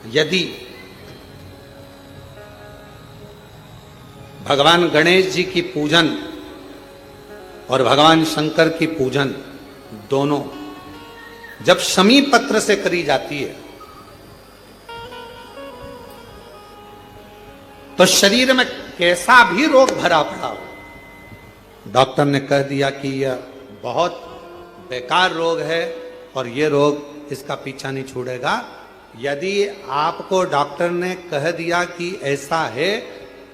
यदि भगवान गणेश जी की पूजन और भगवान शंकर की पूजन दोनों जब शमी पत्र से करी जाती है तो शरीर में कैसा भी रोग भरा पड़ा हो, डॉक्टर ने कह दिया कि यह बहुत बेकार रोग है और यह रोग इसका पीछा नहीं छोड़ेगा। यदि आपको डॉक्टर ने कह दिया कि ऐसा है,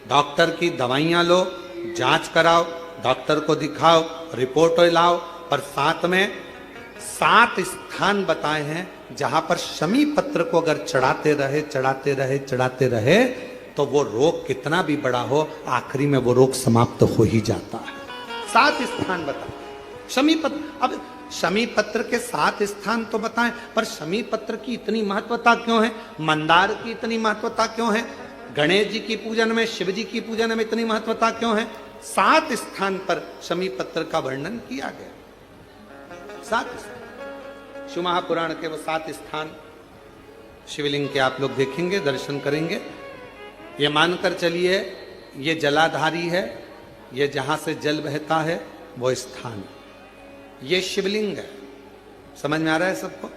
डॉक्टर की दवाइयां लो, जांच कराओ, डॉक्टर को दिखाओ, रिपोर्ट लाओ, पर साथ में 7 स्थान बताए हैं जहां पर शमी पत्र को अगर चढ़ाते रहे तो वो रोग कितना भी बड़ा हो, आखिरी में वो रोग समाप्त हो ही जाता है। 7 स्थान बताए शमी पत्र। अब शमी पत्र के 7 स्थान तो बताएं, पर शमी पत्र की इतनी महत्वता क्यों है, मंदार की इतनी महत्वता क्यों है, गणेश जी की पूजन में, शिव जी की पूजन में इतनी महत्वता क्यों है? 7 स्थान पर शमी पत्र का वर्णन किया गया। 7 स्थान शिव महापुराण के वो 7 स्थान शिवलिंग के आप लोग देखेंगे, दर्शन करेंगे। ये मानकर चलिए ये जलाधारी है, ये जहां से जल बहता है वो स्थान है, ये शिवलिंग है। समझ में आ रहा है सबको?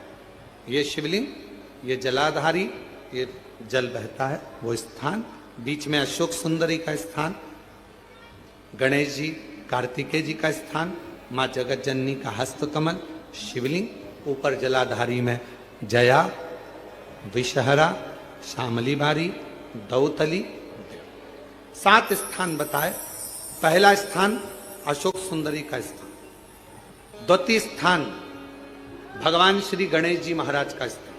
ये शिवलिंग, ये जलाधारी, ये जल बहता है वो स्थान, बीच में अशोक सुंदरी का स्थान, गणेश जी कार्तिकेय जी का स्थान, मां जगत जननी का हस्त कमल, शिवलिंग, ऊपर जलाधारी में जया, विषहरा, शामली बारी, दौतली। 7 स्थान बताए। पहला स्थान अशोक सुंदरी का स्थान, द्वितीय स्थान भगवान श्री गणेश जी महाराज का स्थान,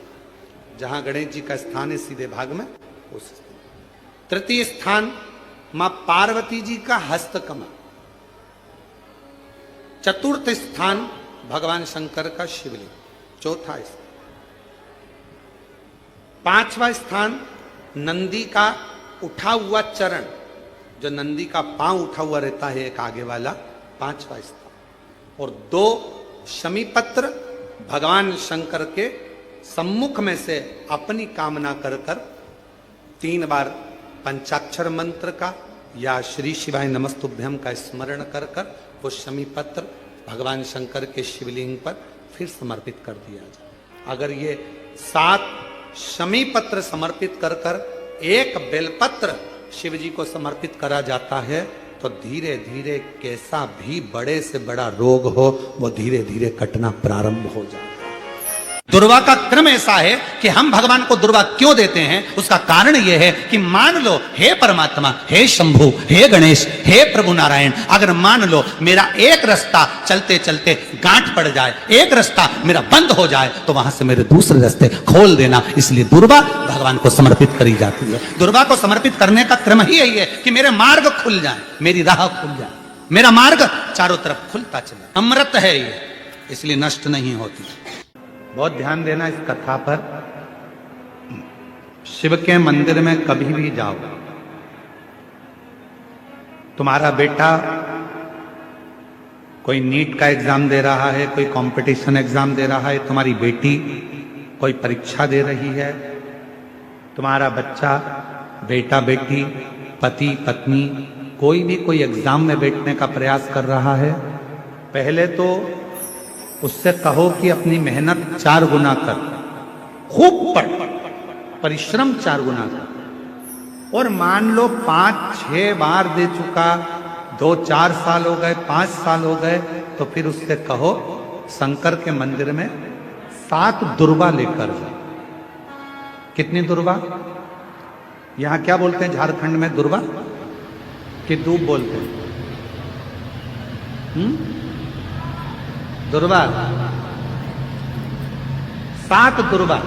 जहां गणेश जी का स्थान है सीधे भाग में उस स्थान। तृतीय स्थान मां पार्वती जी का हस्त कमल। चतुर्थ स्थान भगवान शंकर का शिवलिंग। चौथा स्थान। 5वां स्थान नंदी का उठा हुआ चरण, जो नंदी का पांव उठा हुआ रहता है एक आगे वाला, 5वां स्थान। और 2 शमी पत्र भगवान शंकर के सम्मुख में से अपनी कामना कर 3 बार पंचाक्षर मंत्र का या श्री शिवाय नमस्तुभ्यम का स्मरण कर वो शमी पत्र भगवान शंकर के शिवलिंग पर फिर समर्पित कर दिया जाए। अगर ये 7 शमी पत्र समर्पित कर एक बेलपत्र शिव जी को समर्पित करा जाता है तो धीरे धीरे कैसा भी बड़े से बड़ा रोग हो वो धीरे धीरे कटना प्रारंभ हो जाता है। दुर्वा का क्रम ऐसा है कि हम भगवान को दुर्वा क्यों देते हैं, उसका कारण यह है कि मान लो हे परमात्मा, हे शंभु, हे गणेश, हे प्रभु नारायण, अगर मान लो मेरा एक रास्ता चलते चलते गांठ पड़ जाए, एक रास्ता मेरा बंद हो जाए, तो वहां से मेरे दूसरे रास्ते खोल देना। इसलिए दुर्वा भगवान को समर्पित करी जाती है। दुर्वा को समर्पित करने का क्रम ही यही है कि मेरे मार्ग खुल जाए, मेरी राह खुल जाए, मेरा मार्ग चारों तरफ खुलता चले। अमृत है ये, इसलिए नष्ट नहीं होती। बहुत ध्यान देना इस कथा पर। शिव के मंदिर में कभी भी जाओ, तुम्हारा बेटा कोई नीट का एग्जाम दे रहा है, कोई कंपटीशन एग्जाम दे रहा है, तुम्हारी बेटी कोई परीक्षा दे रही है, तुम्हारा बच्चा, बेटा बेटी, पति पत्नी कोई भी कोई एग्जाम में बैठने का प्रयास कर रहा है, पहले तो उससे कहो कि अपनी मेहनत 4 गुना कर, खूब पढ़, परिश्रम 4 गुना कर। और मान लो 5-6 बार दे चुका, 2-4 साल हो गए, 5 साल हो गए, तो फिर उससे कहो शंकर के मंदिर में 7 दुर्वा लेकर जाओ। कितनी दुर्वा? यहां क्या बोलते हैं झारखंड में? दुर्वा कि दूब बोलते हैं? दुर्वा। 7 दुर्वा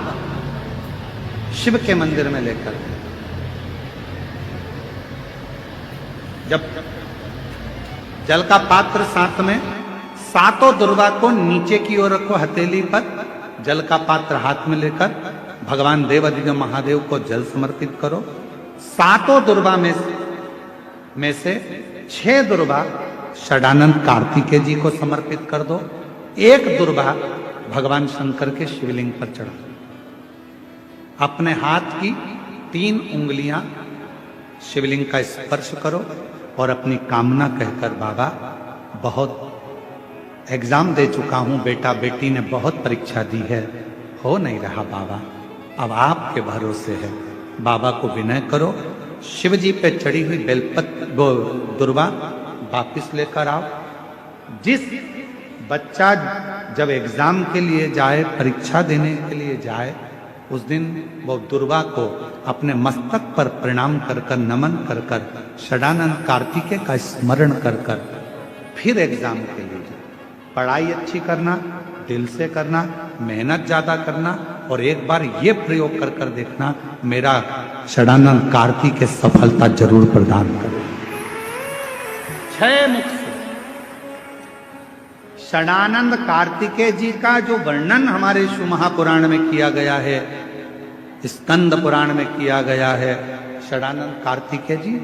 शिव के मंदिर में लेकर, जब जल का पात्र साथ में, 7 दुर्वा को नीचे की ओर रखो हथेली पर, जल का पात्र हाथ में लेकर भगवान देवाधिदेव महादेव को जल समर्पित करो। 7 दुर्वा में से 6 दुर्वा षडानंद कार्तिकेय जी को समर्पित कर दो, 1 दुर्वा भगवान शंकर के शिवलिंग पर चढ़ा। अपने हाथ की 3 उंगलियां शिवलिंग का स्पर्श करो और अपनी कामना कहकर, बाबा बहुत एग्जाम दे चुका हूं, बेटा बेटी ने बहुत परीक्षा दी है, हो नहीं रहा बाबा, अब आपके भरोसे है। बाबा को विनय करो, शिव जी पे चढ़ी हुई वो दुर्वा वापिस लेकर आओ। जिस बच्चा जब एग्जाम के लिए जाए, परीक्षा देने के लिए जाए, उस दिन वो दुर्वा को अपने मस्तक पर प्रणाम कर कर, नमन कर कर, षडानंद कार्तिकेय का स्मरण कर कर फिर एग्जाम के लिए जाए। पढ़ाई अच्छी करना, दिल से करना, मेहनत ज्यादा करना, और एक बार ये प्रयोग कर कर देखना, मेरा षडानंद कार्तिकेय सफलता जरूर प्रदान करे। 6 मुख से षडानंद कार्तिकेय जी का जो वर्णन हमारे शिव महापुराण में किया गया है, स्कंद पुराण में किया गया है, षडानंद कार्तिकेय जी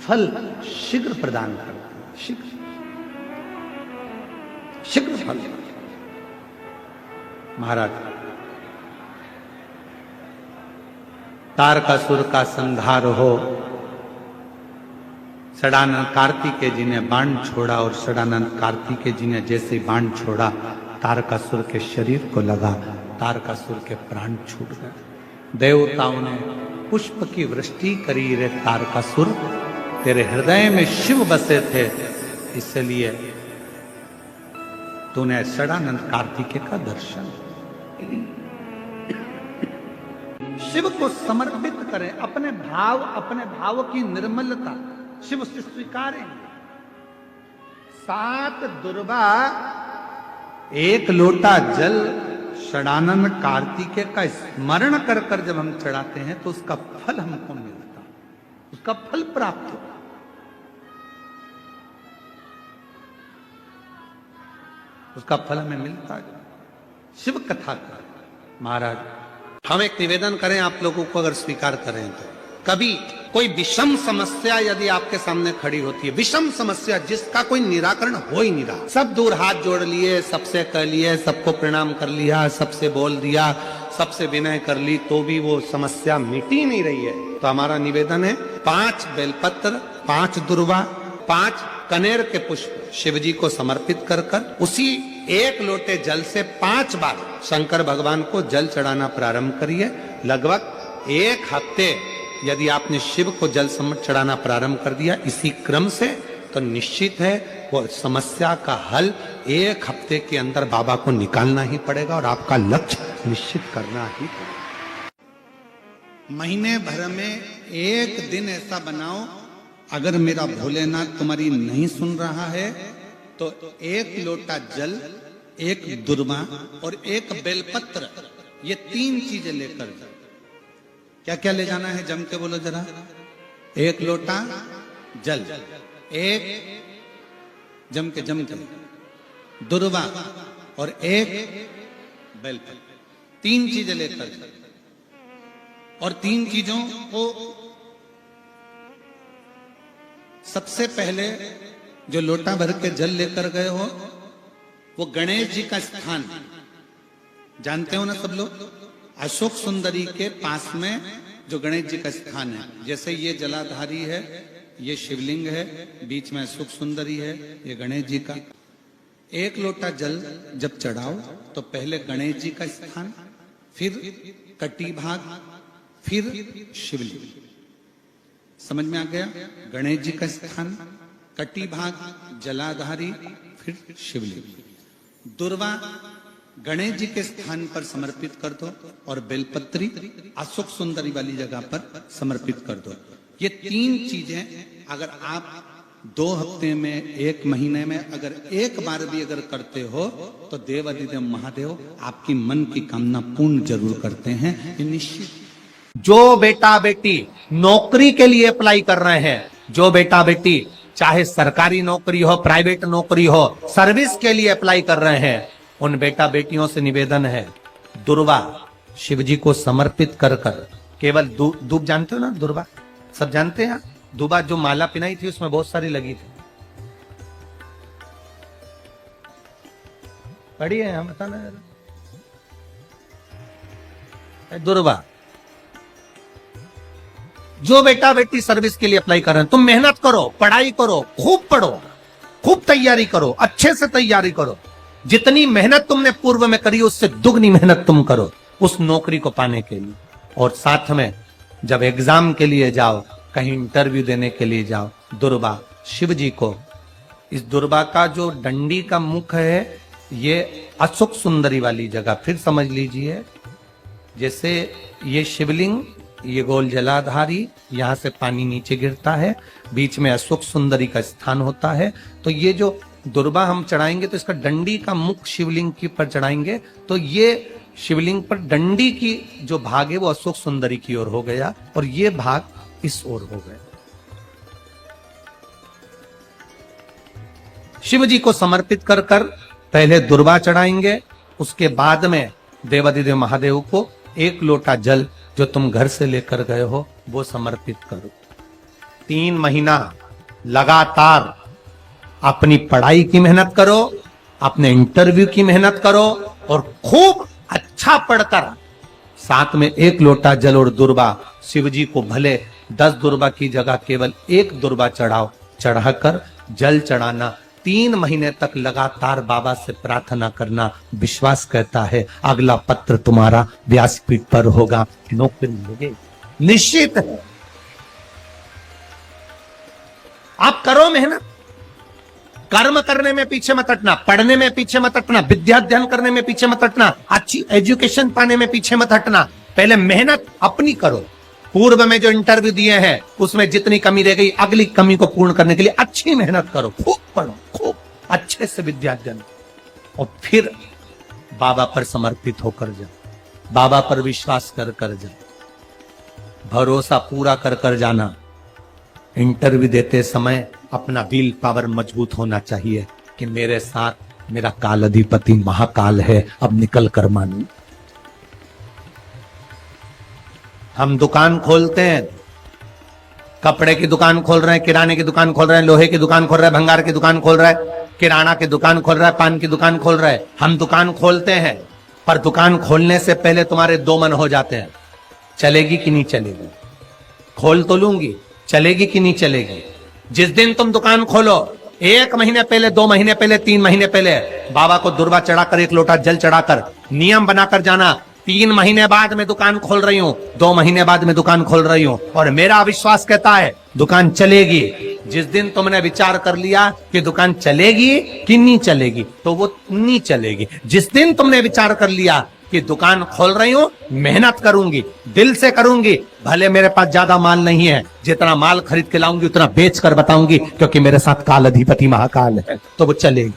फल शीघ्र प्रदान करते हैं, शीघ्र फल। महाराज, तारकासुर का संहार हो, षडानंद कार्तिकेय जी ने बाण छोड़ा, और षडानंद कार्तिकेय जी ने जैसे बाण छोड़ा, तारकासुर के शरीर को लगा, तारकासुर के प्राण छूट गए। देवताओं ने पुष्प की वृष्टि करी, रे तारकासुर तेरे हृदय में शिव बसे थे, इसलिए तूने षडानंद कार्तिकेय का दर्शन। शिव को समर्पित करें, अपने भाव की निर्मलता शिव से स्वीकारेंगे। 7 दुर्वा 1 लोटा जल षडानंद कार्तिकेय का स्मरण कर कर जब हम चढ़ाते हैं तो उसका फल हमको मिलता, उसका फल प्राप्त होता। उसका फल हमें मिलता है। शिव कथा का महाराज, हम एक निवेदन करें आप लोगों को, अगर स्वीकार करें तो, कभी कोई विषम समस्या यदि आपके सामने खड़ी होती है, विषम समस्या जिसका कोई निराकरण हो ही नहीं रहा, सब दूर हाथ जोड़ लिए, सबसे कह लिए, सबको प्रणाम कर लिया, सबसे बोल दिया, सबसे विनय कर ली, तो भी वो समस्या मिटी नहीं रही है, तो हमारा निवेदन है 5 बेलपत्र, 5 दुर्वा, 5 कनेर के पुष्प शिव जी को समर्पित कर कर उसी 1 लोटे जल से 5 बार शंकर भगवान को जल चढ़ाना प्रारंभ करिए। लगभग 1 हफ्ते यदि आपने शिव को जल चढ़ाना प्रारंभ कर दिया इसी क्रम से, तो निश्चित है वो समस्या का हल 1 हफ्ते के अंदर बाबा को निकालना ही पड़ेगा, और आपका लक्ष्य निश्चित करना ही पड़ेगा। महीने भर में 1 दिन ऐसा बनाओ, अगर मेरा भोलेनाथ तुम्हारी नहीं सुन रहा है तो 1 लोटा जल, 1 दुर्वा और 1 बेलपत्र, ये 3 चीजें लेकर जाओ। क्या क्या ले जाना है, जम के बोलो जरा। 1 लोटा जल, 1 जम के दुर्वा और 1 बेलपत्र, 3 चीजें लेकर जाओ। और 3 चीजों को सबसे पहले जो लोटा भर के जल लेकर गए हो, वो गणेश जी का स्थान जानते हो ना सब लोग, अशोक सुंदरी के पास में जो गणेश जी का स्थान है, जैसे ये जलाधारी है, ये शिवलिंग है, बीच में अशोक सुंदरी है, ये गणेश जी का। 1 लोटा जल जब चढ़ाओ तो पहले गणेश जी का स्थान, फिर कटी भाग, फिर शिवलिंग। समझ में आ गया? गणेश जी का स्थान, कटी भाग, जलाधारी, फिर शिवलिंग। दुर्वा गणेश जी के स्थान पर समर्पित कर दो, और बेलपत्री अशोक सुंदरी वाली जगह पर समर्पित कर दो। ये 3 चीजें अगर आप 2 हफ्ते में, 1 महीने में अगर 1 बार भी अगर करते हो तो देवाधिदेव महादेव आपकी मन की कामना पूर्ण जरूर करते हैं, ये निश्चित। जो बेटा बेटी नौकरी के लिए अप्लाई कर रहे हैं, जो बेटा बेटी चाहे सरकारी नौकरी हो, प्राइवेट नौकरी हो, सर्विस के लिए अप्लाई कर रहे हैं, उन बेटा बेटियों से निवेदन है, दुर्वा शिव जी को समर्पित कर कर, केवल दूब जानते हो ना, दुर्वा सब जानते हैं। दुबा जो माला पिनाई थी उसमें बहुत सारी लगी थी, पढ़ी है हम, बताना। दुर्वा जो बेटा बेटी सर्विस के लिए अप्लाई कर रहे हैं, तुम मेहनत करो, पढ़ाई करो, खूब पढ़ो, खूब तैयारी करो, अच्छे से तैयारी करो। जितनी मेहनत तुमने पूर्व में करी उससे दुगनी मेहनत तुम करो उस नौकरी को पाने के लिए। और साथ में जब एग्जाम के लिए जाओ, कहीं इंटरव्यू देने के लिए जाओ, दुर्बा शिव जी को, इस दुर्बा का जो डंडी का मुख है ये अशोक सुंदरी वाली जगह, फिर समझ लीजिए जैसे ये शिवलिंग, ये गोल जलाधारी, यहां से पानी नीचे गिरता है, बीच में अशोक सुंदरी का स्थान होता है। तो ये जो दुर्बा हम चढ़ाएंगे तो इसका डंडी का मुख शिवलिंग के पर चढ़ाएंगे तो ये शिवलिंग पर डंडी की जो भाग है वो अशोक सुंदरी की ओर हो गया और ये भाग इस ओर हो गया। शिव जी को समर्पित कर कर पहले दुर्बा चढ़ाएंगे, उसके बाद में देवाधिदेव महादेव को एक लोटा जल जो तुम घर से लेकर गए हो वो समर्पित करो। 3 महीना लगातार अपनी पढ़ाई की मेहनत करो, अपने इंटरव्यू की मेहनत करो और खूब अच्छा पढ़कर साथ में 1 लोटा जल और दुर्बा, शिव जी को भले 10 दुर्बा की जगह केवल 1 दुर्बा चढ़ाओ, चढ़ाकर जल चढ़ाना। 3 महीने तक लगातार बाबा से प्रार्थना करना। विश्वास कहता है अगला पत्र तुम्हारा व्यासपीठ पर होगा, नौकरी मिलेगी, निश्चित है। आप करो मेहनत, कर्म करने में पीछे मत हटना, पढ़ने में पीछे मत हटना, विद्या अध्ययन करने में पीछे मत हटना, अच्छी एजुकेशन पाने में पीछे मत हटना। पहले मेहनत अपनी करो। पूर्व में जो इंटरव्यू दिए हैं उसमें जितनी कमी रह गई अगली कमी को पूर्ण करने के लिए अच्छी मेहनत करो, खूब पढ़ो, खूब अच्छे से विद्या अध्ययन और फिर बाबा पर समर्पित होकर जाओ, बाबा पर विश्वास कर कर जाओ, भरोसा पूरा कर कर जाना। इंटरव्यू देते समय अपना विल पावर मजबूत होना चाहिए कि मेरे साथ मेरा काल अधिपति महाकाल है, अब निकल कर मानू। हम दुकान खोलते हैं, कपड़े की दुकान खोल रहे हैं, किराने की दुकान खोल रहे हैं, लोहे की दुकान खोल रहे हैं, भंगार की दुकान खोल रहे हैं, किराना की दुकान खोल रहा है, पान की दुकान खोल रहा है। हम दुकान खोलते हैं पर दुकान खोलने से पहले तुम्हारे 2 मन हो जाते हैं, चलेगी कि नहीं चलेगी, खोल तो लूंगी, चलेगी कि नहीं चलेगी। जिस दिन तुम दुकान खोलो 1 महीने पहले, 2 महीने पहले, 3 महीने पहले बाबा को दुर्बा चढ़ाकर 1 लोटा जल चढ़ाकर नियम बनाकर जाना, 3 महीने बाद मैं दुकान खोल रही हूं, 2 महीने बाद मैं दुकान खोल रही हूं और मेरा विश्वास कहता है दुकान चलेगी। जिस दिन तुमने विचार कर लिया कि दुकान चलेगी कि नहीं चलेगी तो वो नहीं चलेगी। जिस दिन तुमने विचार कर लिया कि दुकान खोल रही हूं, मेहनत करूंगी, दिल से करूंगी, भले मेरे पास ज्यादा माल नहीं है, जितना माल खरीद के लाऊंगी उतना बेच कर बताऊंगी क्योंकि मेरे साथ काल अधिपति महाकाल है, तो वो चलेगी।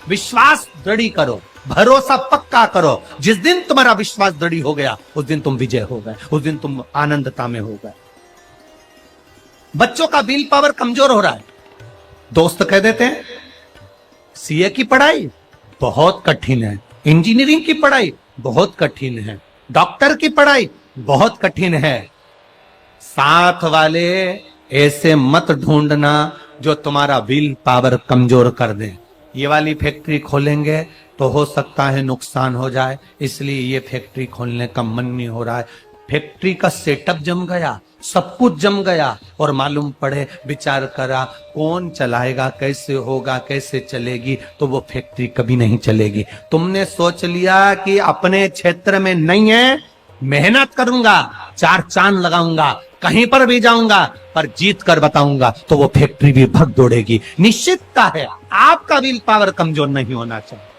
विश्वास दृढ़ करो, भरोसा पक्का करो। जिस दिन तुम्हारा विश्वास दृढ़ हो गया उस दिन तुम विजय हो गए, उस दिन तुम आनंदता में हो गए। बच्चों का विल पावर कमजोर हो रहा है, दोस्त कह देते हैं सीए की पढ़ाई बहुत कठिन है, इंजीनियरिंग की पढ़ाई बहुत कठिन है, डॉक्टर की पढ़ाई बहुत कठिन है। साथ वाले ऐसे मत ढूंढना जो तुम्हारा विल पावर कमजोर कर दे। ये वाली फैक्ट्री खोलेंगे तो हो सकता है नुकसान हो जाए, इसलिए ये फैक्ट्री खोलने का मन नहीं हो रहा है। फैक्ट्री का सेटअप जम गया, सब कुछ जम गया और मालूम पड़े, विचार करा कौन चलाएगा, कैसे होगा, कैसे चलेगी, तो वो फैक्ट्री कभी नहीं चलेगी। तुमने सोच लिया कि अपने क्षेत्र में नहीं है, मेहनत करूंगा, 4 चांद लगाऊंगा, कहीं पर भी जाऊंगा पर जीत कर बताऊंगा, तो वो फैक्ट्री भी भग दौड़ेगी। निश्चितता है आपका विल पावर कमजोर नहीं होना चाहिए।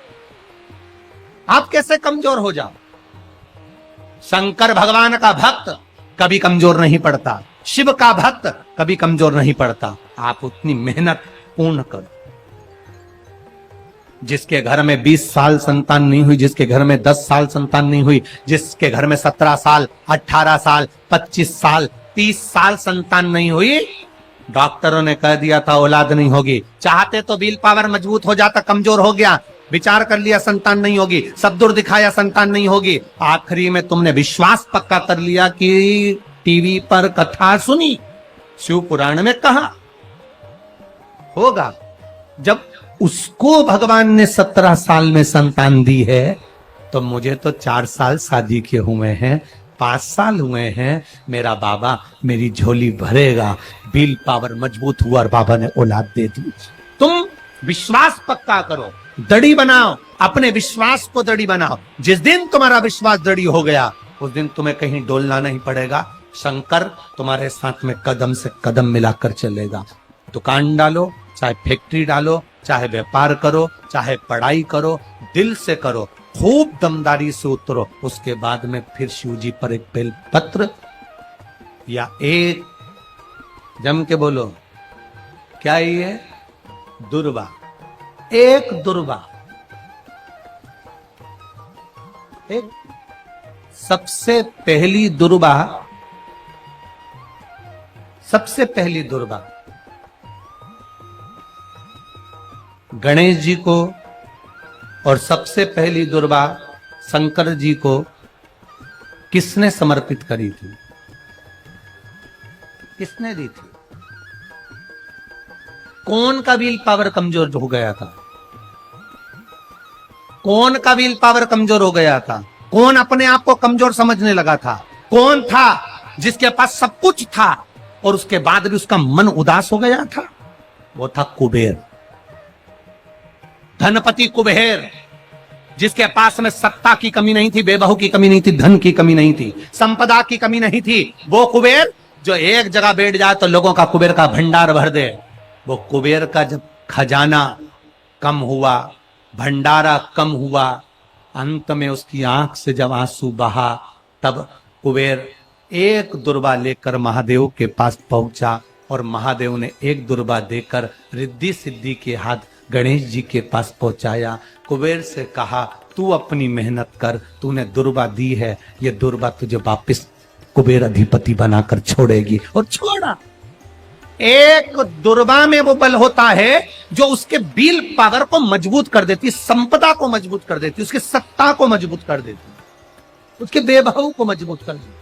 आप कैसे कमजोर हो जाओ? शंकर भगवान का भक्त कभी कमजोर नहीं पड़ता, शिव का भक्त कभी कमजोर नहीं पड़ता। आप उतनी मेहनत पूर्ण करो। जिसके घर में 20 साल संतान नहीं हुई, जिसके घर में 10 साल संतान नहीं हुई, जिसके घर में 17 साल, 18 साल, 25 साल, 30 साल संतान नहीं हुई, डॉक्टरों ने कह दिया था औलाद नहीं होगी। चाहते तो विल पावर मजबूत हो जाता, कमजोर हो गया, विचार कर लिया संतान नहीं होगी, सब दूर दिखाया संतान नहीं होगी, आखिरी में तुमने विश्वास पक्का कर लिया कि टीवी पर कथा सुनी, शिव पुराण में कहा होगा। जब उसको भगवान ने 17 साल में संतान दी है तो मुझे तो 4 साल शादी के हुए हैं, 5 साल हुए हैं, मेरा बाबा मेरी झोली भरेगा। विल पावर मजबूत हुआ और बाबा ने औलाद दे दी। तुम विश्वास पक्का करो, दड़ी बनाओ, अपने विश्वास को दड़ी बनाओ। जिस दिन तुम्हारा विश्वास दड़ी हो गया, उस दिन तुम्हें कहीं डोलना नहीं पड़ेगा। शंकर तुम्हारे साथ में कदम से कदम मिलाकर चलेगा। दुकान डालो, चाहे फैक्ट्री डालो, चाहे व्यापार करो, चाहे पढ़ाई करो, दिल से करो, खूब दमदारी से उतरो। उसके बाद में फिर शिव जी पर एक बेल पत्र या एक, जम के बोलो, क्या ये दुर्वा, एक दुर्वा, एक सबसे पहली दुर्वा, सबसे पहली दुर्वा गणेश जी को और सबसे पहली दुर्वा शंकर जी को किसने समर्पित करी थी? किसने दी थी? कौन का विल पावर कमजोर हो गया था? कौन का विल पावर कमजोर हो गया था? कौन अपने आप को कमजोर समझने लगा था? कौन था जिसके पास सब कुछ था और उसके बाद भी उसका मन उदास हो गया था? वो था कुबेर, धनपति कुबेर, जिसके पास में सत्ता की कमी नहीं थी, बेबहू की कमी नहीं थी, धन की कमी नहीं थी, संपदा की कमी नहीं थी। वो कुबेर जो एक जगह बैठ जाए तो लोगों का कुबेर का भंडार भर दे। वो कुबेर का जब खजाना कम हुआ, भंडारा कम हुआ, अंत में उसकी आंख से जब आंसू बहा, तब कुबेर एक दुर्वा लेकर महादेव के पास पहुंचा और महादेव ने एक दुर्वा देकर रिद्धि सिद्धि के हाथ गणेश जी के पास पहुंचाया। कुबेर से कहा, तू अपनी मेहनत कर, तूने दुर्वा दी है, ये दुर्वा तुझे वापस कुबेर अधिपति बनाकर छोड़ेगी। और छोड़ा। एक दुर्वा में वो बल होता है जो उसके विल पावर को मजबूत कर देती, संपदा को मजबूत कर देती, उसकी सत्ता को मजबूत कर देती, उसके बेबहू को मजबूत कर देती।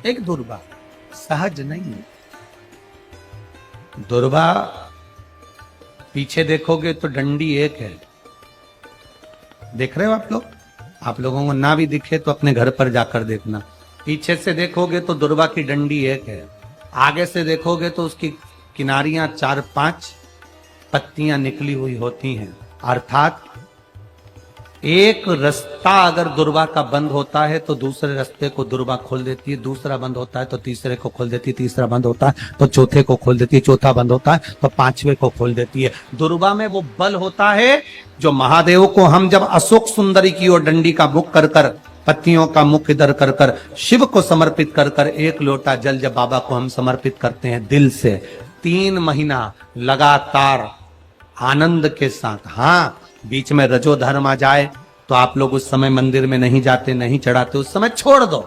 एक दुर्वा सहज नहीं है। दुर्वा पीछे देखोगे तो डंडी एक है। देख रहे हो आप लोग? आप लोगों को ना भी दिखे तो अपने घर पर जाकर देखना। पीछे से देखोगे तो दुर्वा की डंडी एक है, आगे से देखोगे तो उसकी किनारियां 4-5 पत्तियां निकली हुई होती हैं। अर्थात एक रास्ता अगर दुर्वा का बंद होता है तो दूसरे रास्ते को दुर्वा खोल देती है, दूसरा बंद होता है तो तीसरे को खोल देती है, तीसरा बंद होता है तो चौथे को खोल देती है, चौथा बंद होता है तो 5वें को खोल देती है। दुर्वा में वो बल होता है जो महादेव को हम जब अशोक सुंदरी की ओर डंडी का मुख कर कर, पत्तियों का मुख इधर कर कर, शिव को समर्पित कर कर, एक लोटा जल जब बाबा को हम समर्पित करते हैं दिल से, 3 महीना लगातार आनंद के साथ, हाँ बीच में रजो धर्म आ जाए तो आप लोग उस समय मंदिर में नहीं जाते, नहीं चढ़ाते, उस समय छोड़ दो,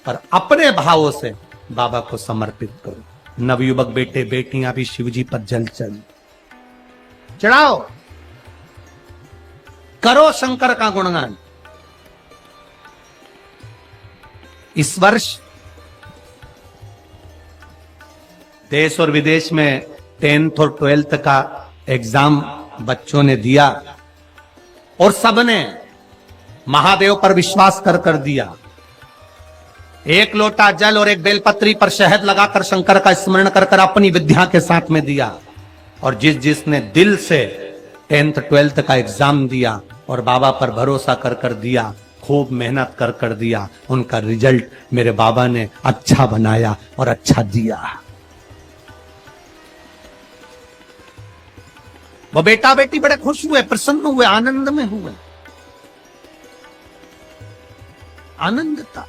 पर अपने भावों से बाबा को समर्पित करो। नवयुवक बेटे बेटियां भी शिवजी पर जल चढ़ाओ, करो शंकर का गुणगान। इस वर्ष देश और विदेश में 10th और 12th का एग्जाम बच्चों ने दिया और सबने महादेव पर विश्वास कर कर दिया। एक लोटा जल और एक बेलपत्री पर शहद लगाकर शंकर का स्मरण कर कर अपनी विद्या के साथ में दिया। और जिसने दिल से 10th 12th का एग्जाम दिया और बाबा पर भरोसा कर कर दिया, खूब मेहनत कर कर दिया, उनका रिजल्ट मेरे बाबा ने अच्छा बनाया और अच्छा दिया। वो बेटा बेटी बड़े खुश हुए, प्रसन्न हुए, आनंद में हुए। आनंद था।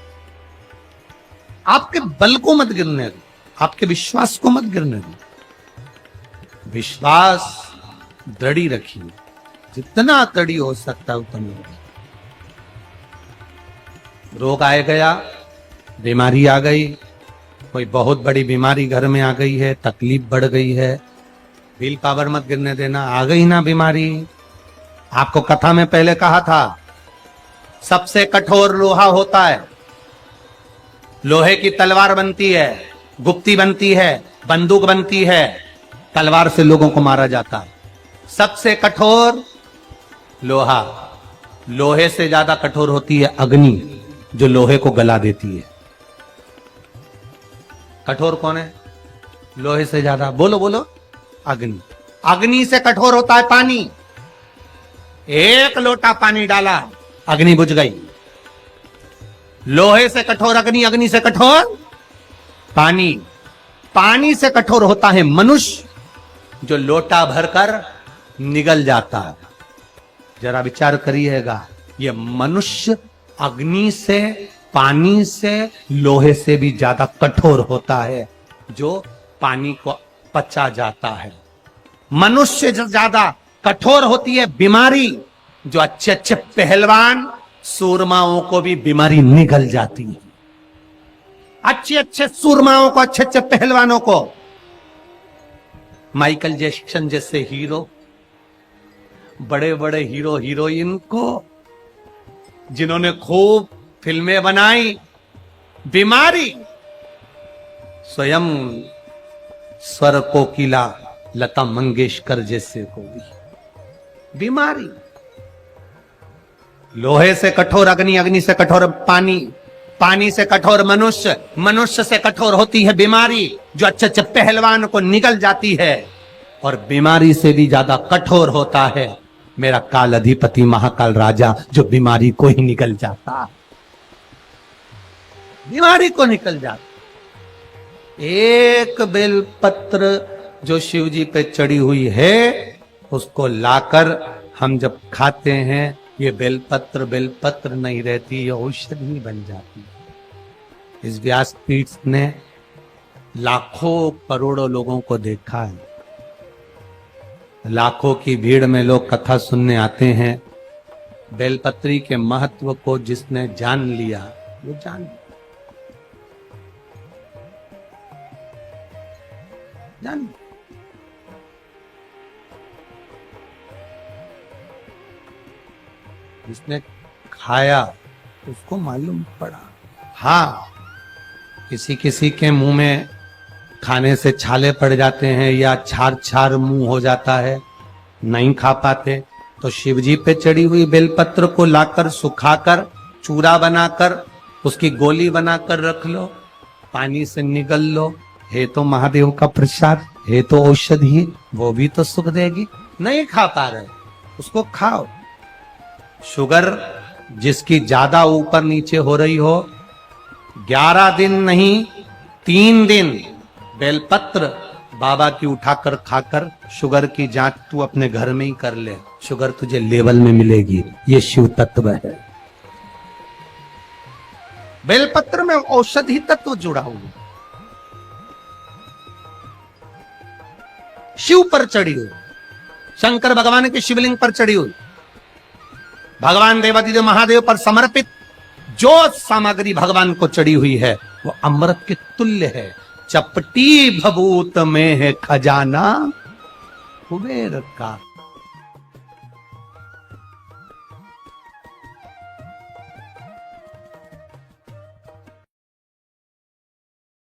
आपके बल को मत गिरने दो, आपके विश्वास को मत गिरने दो। विश्वास दृढ़ी रखिए, जितना दृढ़ी हो सकता है उतना। रोग आए गया, बीमारी आ गई, कोई बहुत बड़ी बीमारी घर में आ गई है, तकलीफ बढ़ गई है, विल पावर मत गिरने देना। आ गई ना बीमारी, आपको कथा में पहले कहा था, सबसे कठोर लोहा होता है, लोहे की तलवार बनती है, गुप्ती बनती है, बंदूक बनती है, तलवार से लोगों को मारा जाता है। सबसे कठोर लोहा, लोहे से ज्यादा कठोर होती है अग्नि, जो लोहे को गला देती है। कठोर कौन है लोहे से ज्यादा? बोलो बोलो, अग्नि। अग्नि से कठोर होता है पानी। एक लोटा पानी डाला, अग्नि बुझ गई। लोहे से कठोर अग्नि, अग्नि से कठोर पानी। पानी से कठोर होता है मनुष्य, जो लोटा भरकर निगल जाता है। जरा विचार करिएगा, ये मनुष्य अग्नि से, पानी से, लोहे से भी ज्यादा कठोर होता है, जो पानी को पचा जाता है। मनुष्य से ज्यादा कठोर होती है बीमारी, जो अच्छे अच्छे पहलवान सूरमाओं को भी बीमारी निगल जाती है। अच्छे अच्छे सूरमाओं को, अच्छे अच्छे पहलवानों को, माइकल जैक्सन जैसे हीरो, बड़े बड़े हीरो हीरोइन को, जिन्होंने खूब फिल्में बनाई, बीमारी स्वयं स्वर कोकिला लता मंगेशकर जैसे को भी बीमारी। लोहे से कठोर अग्नि, अग्नि से कठोर पानी, पानी से कठोर मनुष्य, मनुष्य से कठोर होती है बीमारी, जो अच्छे अच्छे पहलवान को निगल जाती है। और बीमारी से भी ज्यादा कठोर होता है मेरा काल अधिपति महाकाल राजा, जो बीमारी को ही निगल जाता, बीमारी को निकल जाता। एक बेलपत्र जो शिव जी पे चढ़ी हुई है, उसको लाकर हम जब खाते हैं, ये बेलपत्र बेलपत्र नहीं रहती, ये औषधि बन जाती है। इस व्यासपीठ ने लाखों करोड़ों लोगों को देखा है। लाखों की भीड़ में लोग कथा सुनने आते हैं। बेलपत्री के महत्व को जिसने जान लिया, वो जान जिसने खाया उसको मालूम पड़ा। हाँ, किसी किसी के मुंह में खाने से छाले पड़ जाते हैं या छार छार मुंह हो जाता है, नहीं खा पाते, तो शिवजी पे चढ़ी हुई बेलपत्र को लाकर सुखाकर चूरा बनाकर उसकी गोली बनाकर रख लो, पानी से निगल लो। है तो महादेव का प्रसाद, है तो औषधि, वो भी तो सुख देगी। नहीं खा पा रहे, उसको खाओ। शुगर जिसकी ज्यादा ऊपर नीचे हो रही हो, 11 दिन नहीं 3 दिन बेलपत्र बाबा की उठाकर खाकर शुगर की जांच तू अपने घर में ही कर ले, शुगर तुझे लेवल में मिलेगी। ये शिव तत्व है। बेलपत्र में औषधि तत्व जुड़ा हुआ, शिव पर चढ़ी हुई, शंकर भगवान के शिवलिंग पर चढ़ी हुई, भगवान देवादिदेव महादेव पर समर्पित जो सामग्री भगवान को चढ़ी हुई है, वो अमृत के तुल्य है। चपटी भभूत में है खजाना कुबेर का।